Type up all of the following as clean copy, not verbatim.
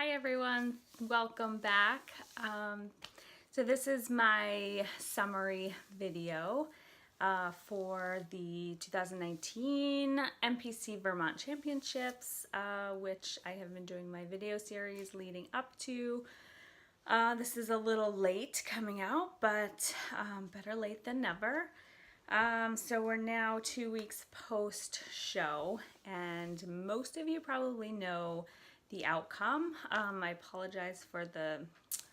Hi everyone, welcome back. So this is my summary video for the 2019 NPC Vermont Championships, which I have been doing my video series leading up to. This is a little late coming out, but better late than never. So we're now 2 weeks post-show, and most of you probably know the outcome. I apologize for the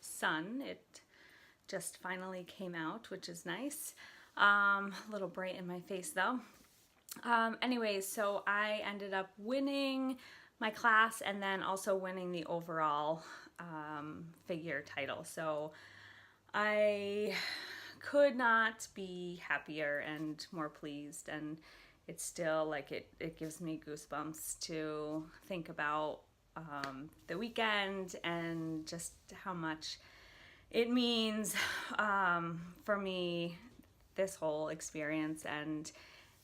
sun. It just finally came out, which is nice. A little bright in my face though. Anyways, so I ended up winning my class and then also winning the overall figure title. So I could not be happier and more pleased, and it's still like it gives me goosebumps to think about the weekend and just how much it means for me, this whole experience. And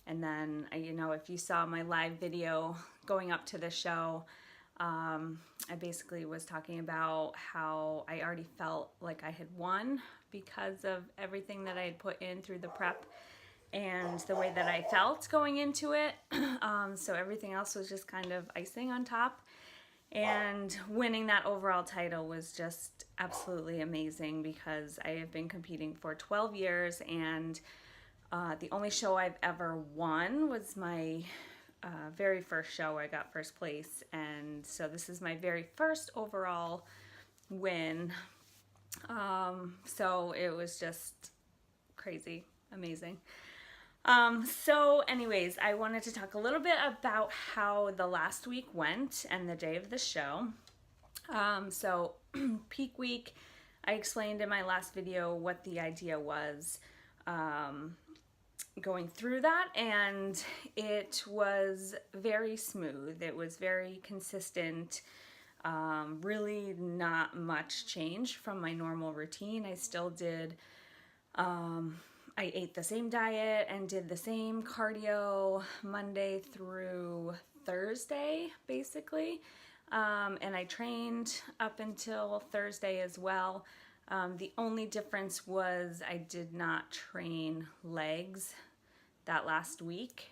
then, you know, if you saw my live video going up to the show, I basically was talking about how I already felt like I had won because of everything that I had put in through the prep and the way that I felt going into it. So everything else was just kind of icing on top. And winning that overall title was just absolutely amazing because I have been competing for 12 years, and the only show I've ever won was my very first show. I got first place, and so this is my very first overall win. So it was just crazy, amazing. So anyways, I wanted to talk a little bit about how the last week went and the day of the show. So peak week, I explained in my last video what the idea was going through that, and it was very smooth. It was very consistent. Really not much change from my normal routine. I still did I ate the same diet and did the same cardio Monday through Thursday, basically. And I trained up until Thursday as well. The only difference was I did not train legs that last week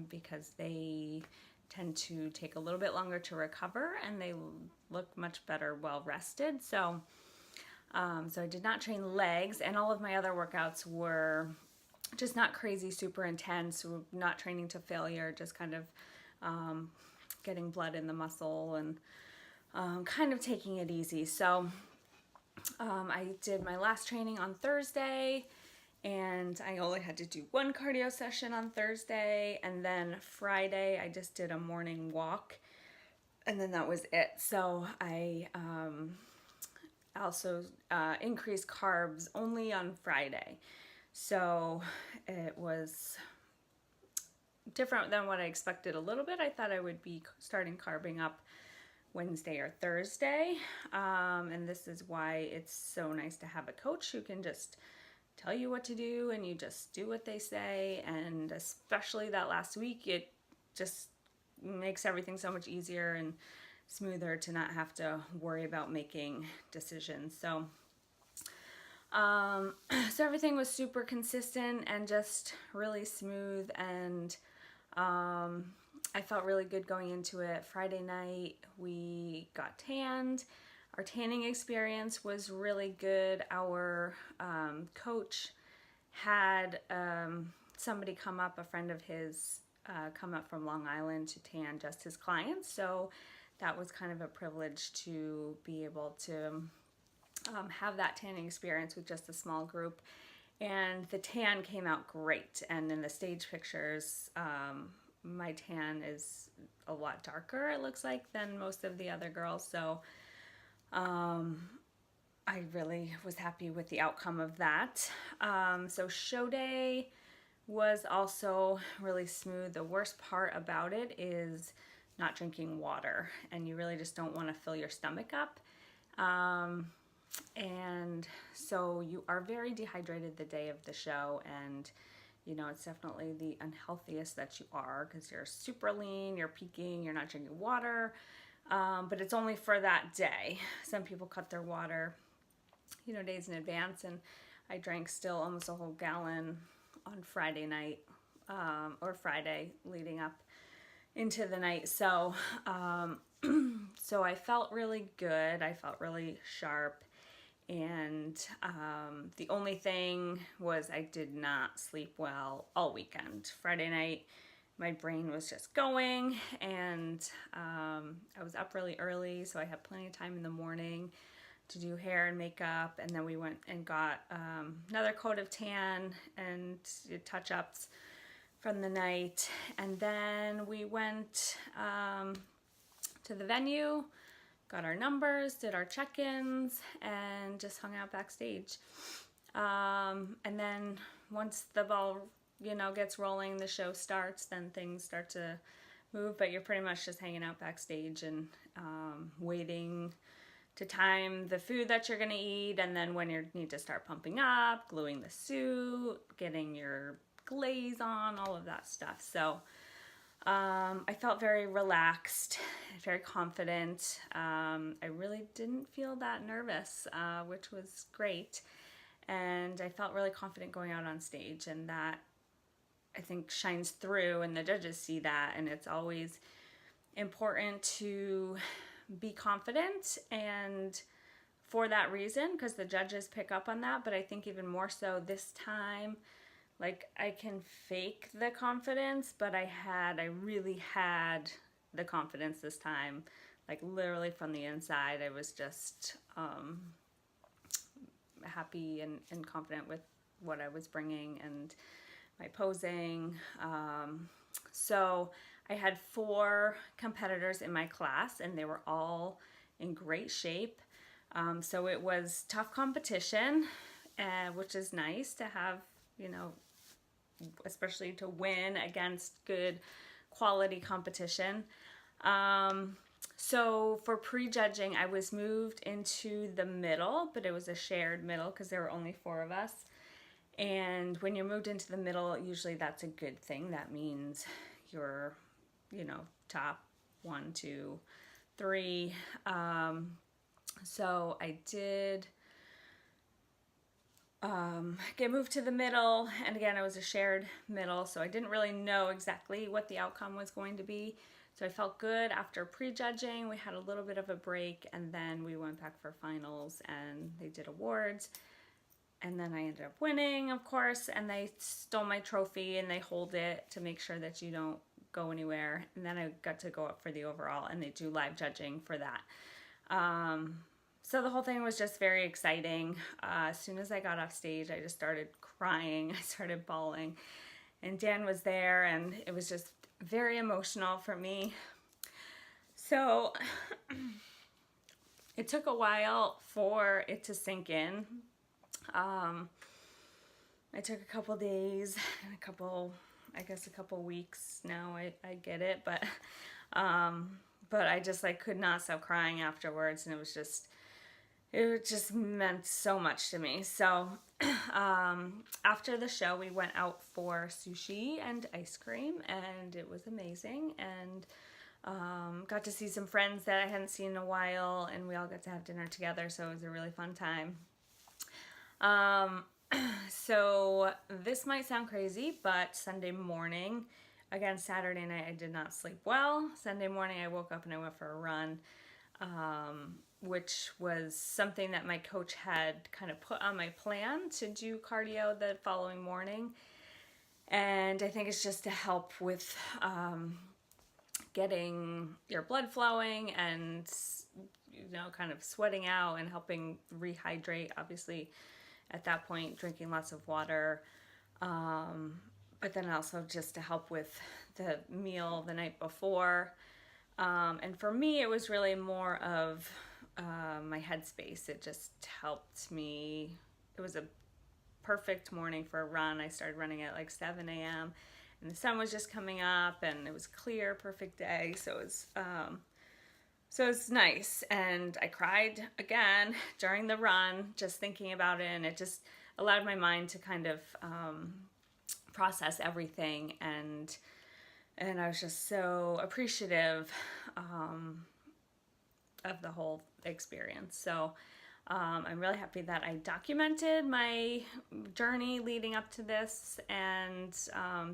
because they tend to take a little bit longer to recover and they look much better well rested. So I did not train legs, and all of my other workouts were just not crazy, super intense, not training to failure, just kind of getting blood in the muscle and kind of taking it easy. So I did my last training on Thursday, and I only had to do one cardio session on Thursday, and then Friday I just did a morning walk, and then that was it. So I also increased carbs only on Friday. So it was different than what I expected a little bit. I thought I would be starting carbing up Wednesday or Thursday. And this is why it's so nice to have a coach who can just tell you what to do and you just do what they say. And especially that last week, it just makes everything so much easier and smoother to not have to worry about making decisions. So so everything was super consistent and just really smooth, and I felt really good going into it. Friday night we got tanned. Our tanning experience was really good. Our coach had somebody come up, a friend of his, come up from Long Island to tan just his clients. So that was kind of a privilege to be able to have that tanning experience with just a small group. And the tan came out great. And in the stage pictures, my tan is a lot darker, it looks like, than most of the other girls. So I really was happy with the outcome of that. So show day was also really smooth. The worst part about it is not drinking water, and you really just don't want to fill your stomach up. And so you are very dehydrated the day of the show, and you know, it's definitely the unhealthiest that you are because you're super lean, you're peaking, you're not drinking water. but it's only for that day. Some people cut their water, days in advance, and I drank still almost a whole gallon on Friday night, or Friday leading up into the night. So, so I felt really good. I felt really sharp. And the only thing was I did not sleep well all weekend. Friday night, my brain was just going, and I was up really early, so I had plenty of time in the morning to do hair and makeup, and then we went and got another coat of tan and touch-ups from the night, and then we went to the venue, got our numbers, did our check-ins, and just hung out backstage. And then once the ball, gets rolling, the show starts, then things start to move, but you're pretty much just hanging out backstage and waiting to time the food that you're gonna eat, and then when you need to start pumping up, gluing the suit, getting your glaze on, all of that stuff. So I felt very relaxed, very confident. I really didn't feel that nervous, which was great. And I felt really confident going out on stage, and that I think shines through, and the judges see that, and it's always important to be confident, and for that reason, because the judges pick up on that, but I think even more so this time, like, I can fake the confidence, but I really had the confidence this time, like literally from the inside. I was just happy and confident with what I was bringing and my posing. So I had 4 competitors in my class, and they were all in great shape. So it was tough competition, which is nice to have, especially to win against good quality competition. So for prejudging, I was moved into the middle, but it was a shared middle because there were only 4 of us. And when you're moved into the middle, usually that's a good thing. That means you're, top 1, 2, 3. So I did get moved to the middle, and again, it was a shared middle, so I didn't really know exactly what the outcome was going to be. So I felt good after prejudging. We had a little bit of a break, and then we went back for finals, and they did awards. And then I ended up winning, of course, and they stole my trophy, and they hold it to make sure that you don't go anywhere. And then I got to go up for the overall, and they do live judging for that. So the whole thing was just very exciting. As soon as I got off stage, I just started crying. I started bawling. And Dan was there, and it was just very emotional for me. So it took a while for it to sink in. I took a couple days, and a couple weeks now. I get it, but I just could not stop crying afterwards, and it just meant so much to me. So after the show, we went out for sushi and ice cream, and it was amazing, and got to see some friends that I hadn't seen in a while, and we all got to have dinner together, so it was a really fun time. So this might sound crazy, but Sunday morning, again, Saturday night, I did not sleep well. Sunday morning, I woke up and I went for a run, which was something that my coach had kind of put on my plan to do cardio the following morning. And I think it's just to help with getting your blood flowing and, kind of sweating out and helping rehydrate, obviously. At that point, drinking lots of water, but then also just to help with the meal the night before. And for me, it was really more of my headspace. It just helped me. It was a perfect morning for a run. I started running at 7 a.m. and the sun was just coming up, and it was clear, perfect day. So it's nice, and I cried again during the run, just thinking about it, and it just allowed my mind to kind of process everything, and I was just so appreciative of the whole experience. So I'm really happy that I documented my journey leading up to this, and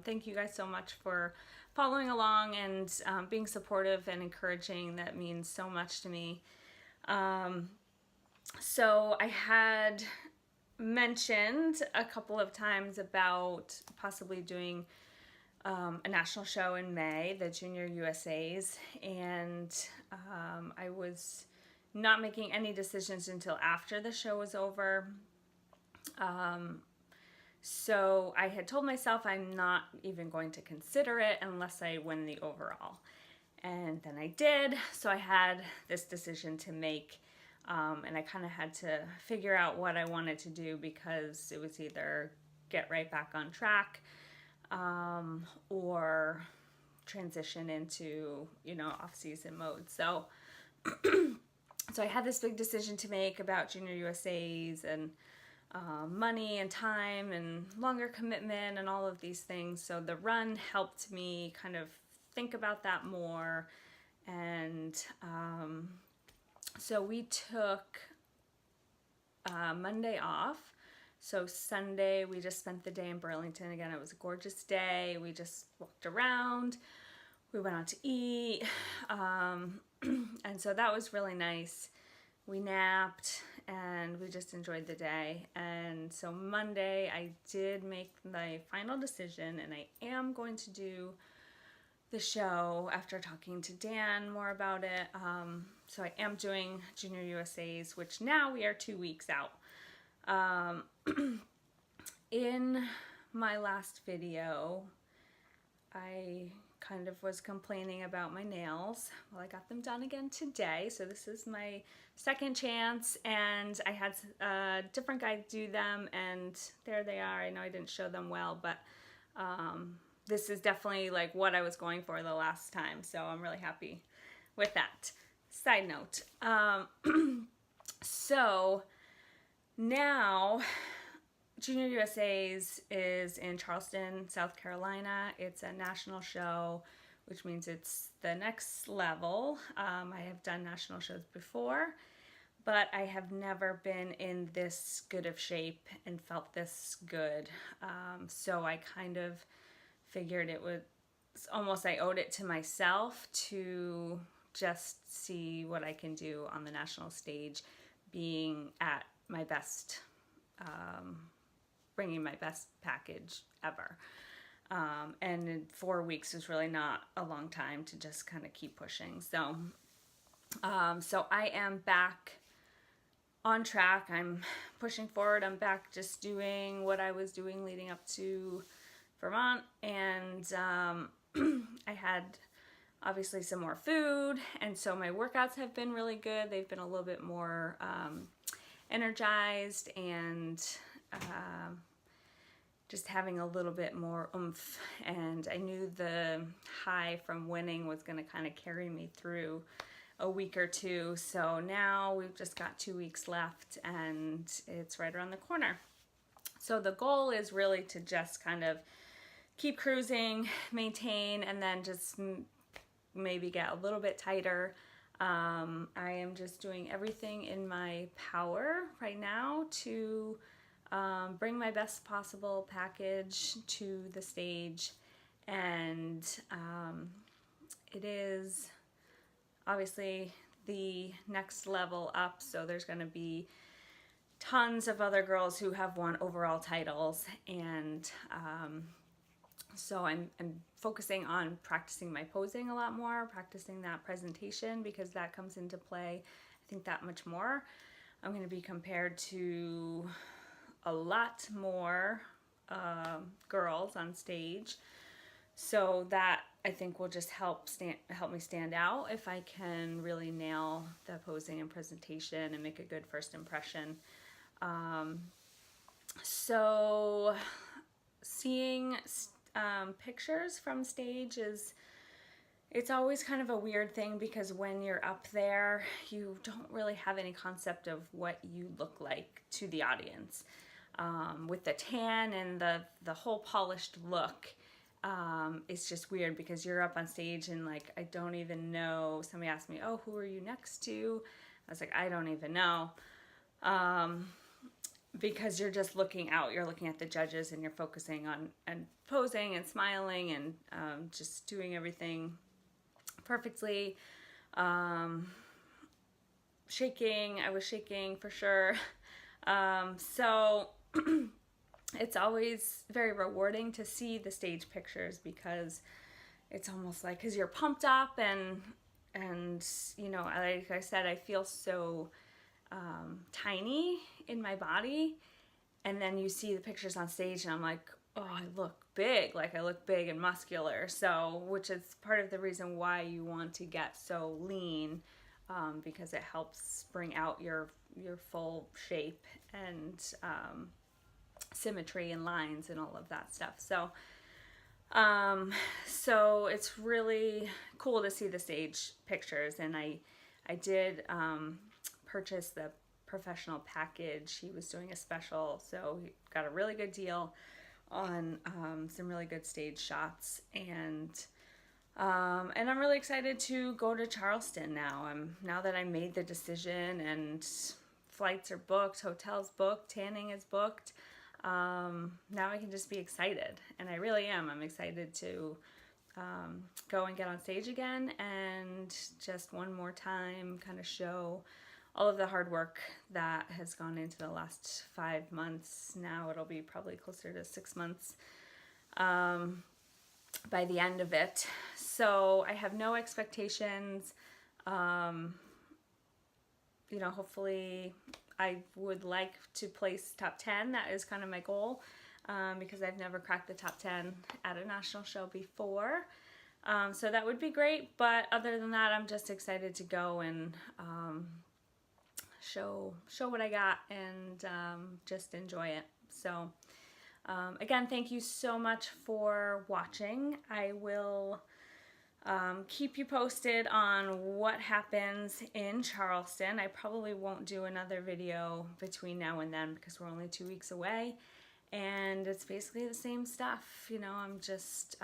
thank you guys so much for following along and being supportive and encouraging. That means so much to me. So I had mentioned a couple of times about possibly doing a national show in May, the Junior USAs, and I was not making any decisions until after the show was over. So I had told myself I'm not even going to consider it unless I win the overall. And then I did, so I had this decision to make, and I kind of had to figure out what I wanted to do, because it was either get right back on track or transition into, off-season mode. So I had this big decision to make about Junior USAs and money and time and longer commitment and all of these things. So the run helped me kind of think about that more. And so we took Monday off. So Sunday we just spent the day in Burlington. Again, it was a gorgeous day. We just walked around. We went out to eat. And so that was really nice. We napped and we just enjoyed the day. And so Monday I did make the final decision, and I am going to do the show after talking to Dan more about it. So I am doing Junior USAs, which now we are 2 weeks out. In my last video, I kind of was complaining about my nails. Well, I got them done again today, so this is my second chance, and I had a different guy do them, and there they are. I know I didn't show them well, but this is definitely like what I was going for the last time, so I'm really happy with that. Side note, so now Junior USA's is in Charleston, South Carolina. It's a national show, which means it's the next level. I have done national shows before, but I have never been in this good of shape and felt this good. So I kind of figured it was almost, I owed it to myself to just see what I can do on the national stage, being at my best, bringing my best package ever. And in 4 weeks is really not a long time to just kind of keep pushing. So, so I am back on track. I'm pushing forward. I'm back just doing what I was doing leading up to Vermont. And I had obviously some more food. And so my workouts have been really good. They've been a little bit more energized and just having a little bit more oomph. And I knew the high from winning was going to kind of carry me through a week or two. So now we've just got 2 weeks left, and it's right around the corner. So the goal is really to just kind of keep cruising, maintain, and then just maybe get a little bit tighter. I am just doing everything in my power right now to bring my best possible package to the stage, and it is obviously the next level up, so there's going to be tons of other girls who have won overall titles, and so I'm focusing on practicing my posing a lot more, practicing that presentation, because that comes into play, I think, that much more. I'm going to be compared to a lot more girls on stage, so that I think will just help me stand out if I can really nail the posing and presentation and make a good first impression. So seeing pictures from stage it's always kind of a weird thing, because when you're up there, you don't really have any concept of what you look like to the audience. With the tan and the whole polished look, it's just weird because you're up on stage and like, I don't even know. Somebody asked me, oh, who are you next to? I was like, I don't even know. Because you're just looking out, you're looking at the judges and you're focusing on and posing and smiling and just doing everything perfectly. Shaking, I was shaking for sure. So it's always very rewarding to see the stage pictures because it's almost like, because you're pumped up and you know, like I said, I feel so tiny in my body, and then you see the pictures on stage and I'm like, oh, I look big, like I look big and muscular. So, which is part of the reason why you want to get so lean, because it helps bring out your full shape and symmetry and lines and all of that stuff. So so it's really cool to see the stage pictures, and I did purchase the professional package. He was doing a special, so he got a really good deal on some really good stage shots, and I'm really excited to go to Charleston now. Now that I made the decision and flights are booked, hotels booked, tanning is booked. Now I can just be excited, and I really am. I'm excited to go and get on stage again and just one more time kind of show all of the hard work that has gone into the last 5 months. Now it'll be probably closer to 6 months by the end of it. So I have no expectations. You know, hopefully I would like to place top 10. That is kind of my goal, because I've never cracked the top 10 at a national show before. So that would be great. But other than that, I'm just excited to go and show what I got and just enjoy it. So again, thank you so much for watching. I will keep you posted on what happens in Charleston. I probably won't do another video between now and then because we're only 2 weeks away, and it's basically the same stuff. You know, I'm just,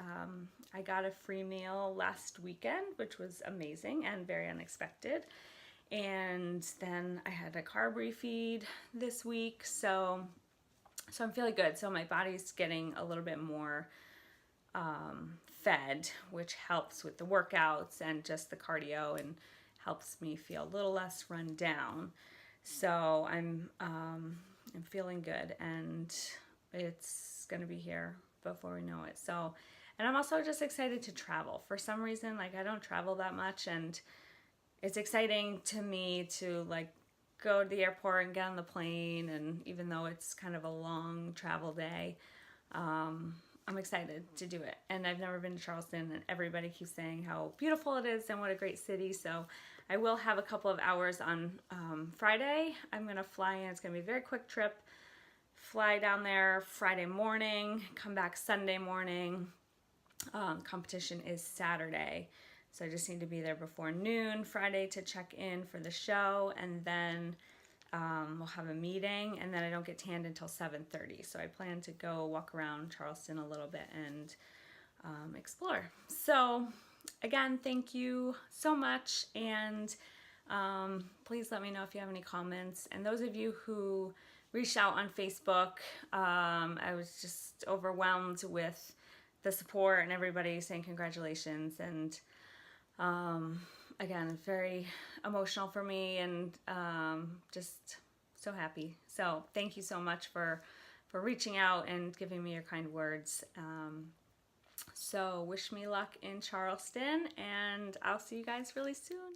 I got a free meal last weekend, which was amazing and very unexpected. And then I had a carb refeed this week, so I'm feeling good. So my body's getting a little bit more fed, which helps with the workouts and just the cardio and helps me feel a little less run down. So I'm feeling good, and it's gonna be here before we know it. So, and I'm also just excited to travel. For some reason, like, I don't travel that much, and it's exciting to me to like go to the airport and get on the plane, and even though it's kind of a long travel day, I'm excited to do it. And I've never been to Charleston, and everybody keeps saying how beautiful it is and what a great city. So I will have a couple of hours on Friday. I'm going to fly in. It's going to be a very quick trip. Fly down there Friday morning, come back Sunday morning. Competition is Saturday. So I just need to be there before noon Friday to check in for the show, and then we'll have a meeting, and then I don't get tanned until 7:30. So I plan to go walk around Charleston a little bit and explore. So again, thank you so much, and please let me know if you have any comments. And those of you who reached out on Facebook, I was just overwhelmed with the support and everybody saying congratulations, and again, very emotional for me, and just so happy. So thank you so much for reaching out and giving me your kind words. So wish me luck in Charleston, and I'll see you guys really soon.